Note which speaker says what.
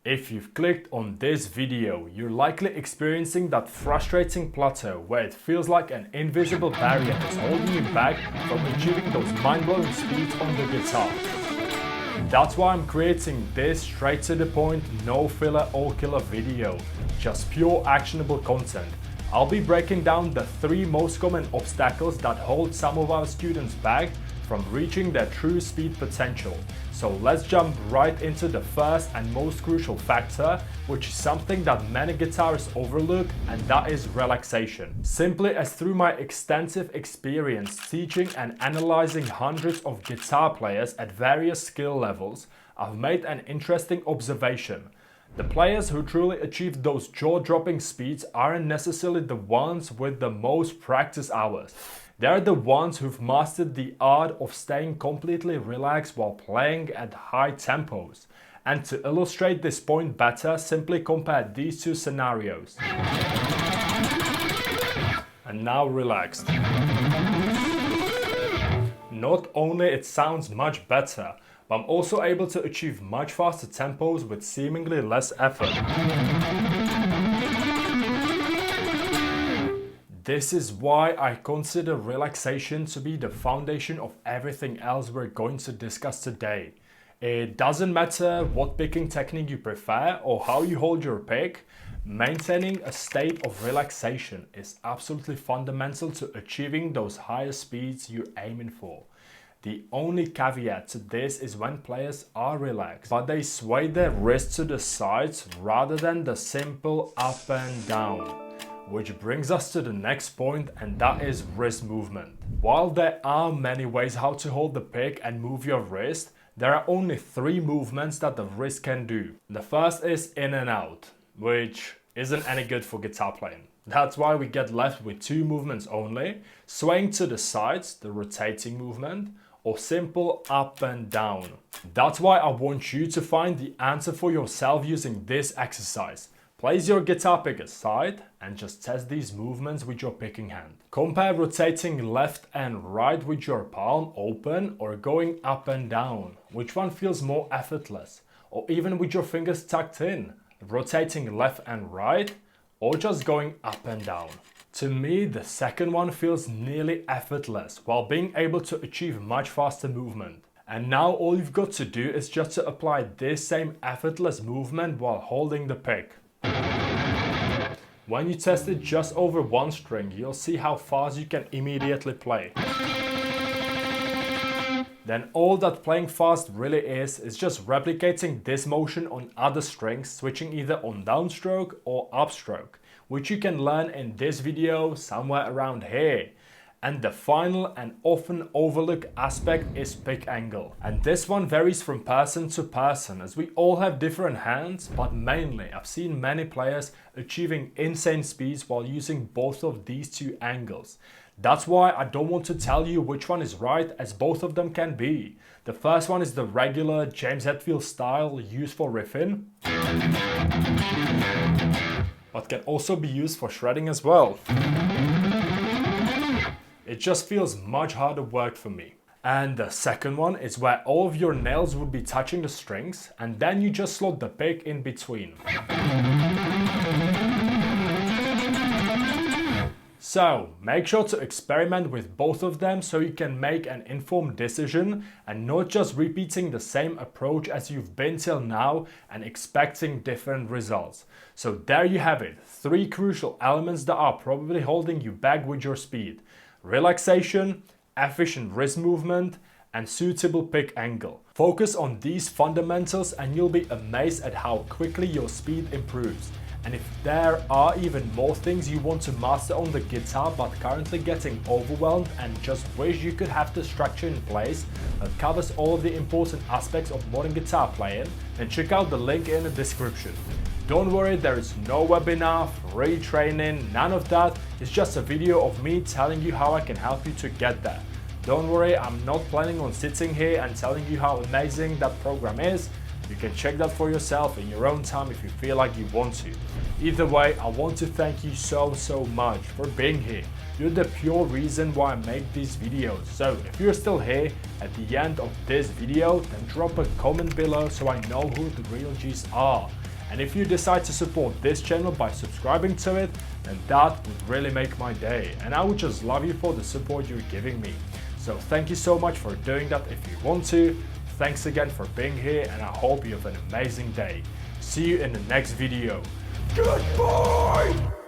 Speaker 1: If you've clicked on this video, you're likely experiencing that frustrating plateau where it feels like an invisible barrier is holding you back from achieving those mind-blowing speeds on the guitar. That's why I'm creating this straight to the point, no filler or killer video, just pure actionable content. I'll be breaking down the 3 most common obstacles that hold some of our students back from reaching their true speed potential. So let's jump right into the first and most crucial factor, which is something that many guitarists overlook, and that is relaxation. Simply as through my extensive experience teaching and analyzing hundreds of guitar players at various skill levels, I've made an interesting observation. The players who truly achieve those jaw-dropping speeds aren't necessarily the ones with the most practice hours. They're the ones who've mastered the art of staying completely relaxed while playing at high tempos. And to illustrate this point better, simply compare these 2 scenarios. And now relaxed. Not only it sounds much better, but I'm also able to achieve much faster tempos with seemingly less effort. This is why I consider relaxation to be the foundation of everything else we're going to discuss today. It doesn't matter what picking technique you prefer or how you hold your pick, maintaining a state of relaxation is absolutely fundamental to achieving those higher speeds you're aiming for. The only caveat to this is when players are relaxed, but they sway their wrists to the sides rather than the simple up and down. Which brings us to the next point, and that is wrist movement. While there are many ways how to hold the pick and move your wrist, there are only 3 movements that the wrist can do. The first is in and out, which isn't any good for guitar playing. That's why we get left with 2 movements only, swaying to the sides, the rotating movement, or simple up and down. That's why I want you to find the answer for yourself using this exercise. Place your guitar pick aside and just test these movements with your picking hand. Compare rotating left and right with your palm open or going up and down. Which one feels more effortless? Or even with your fingers tucked in, rotating left and right, or just going up and down. To me, the second one feels nearly effortless while being able to achieve much faster movement. And now all you've got to do is just to apply this same effortless movement while holding the pick. When you test it just over 1 string, you'll see how fast you can immediately play. Then all that playing fast really is just replicating this motion on other strings, switching either on downstroke or upstroke, which you can learn in this video somewhere around here. And the final and often overlooked aspect is pick angle. And this one varies from person to person, as we all have different hands, but mainly I've seen many players achieving insane speeds while using both of these 2 angles. That's why I don't want to tell you which one is right, as both of them can be. The first one is the regular James Hetfield style used for riffing, but can also be used for shredding as well. It just feels much harder work for me. And the second one is where all of your nails would be touching the strings, and then you just slot the pick in between. So make sure to experiment with both of them so you can make an informed decision and not just repeating the same approach as you've been till now and expecting different results. So there you have it, 3 crucial elements that are probably holding you back with your speed. Relaxation, efficient wrist movement, and suitable pick angle. Focus on these fundamentals and you'll be amazed at how quickly your speed improves. And if there are even more things you want to master on the guitar but currently getting overwhelmed and just wish you could have the structure in place that covers all of the important aspects of modern guitar playing, then check out the link in the description. Don't worry, there is no webinar, free training, none of that. It's just a video of me telling you how I can help you to get there. Don't worry, I'm not planning on sitting here and telling you how amazing that program is. You can check that for yourself in your own time if you feel like you want to. Either way, I want to thank you so much for being here. You're the pure reason why I make these videos. So if you're still here at the end of this video, then drop a comment below so I know who the real G's are. And if you decide to support this channel by subscribing to it, then that would really make my day. And I would just love you for the support you're giving me. So thank you so much for doing that if you want to. Thanks again for being here, and I hope you have an amazing day. See you in the next video. Goodbye!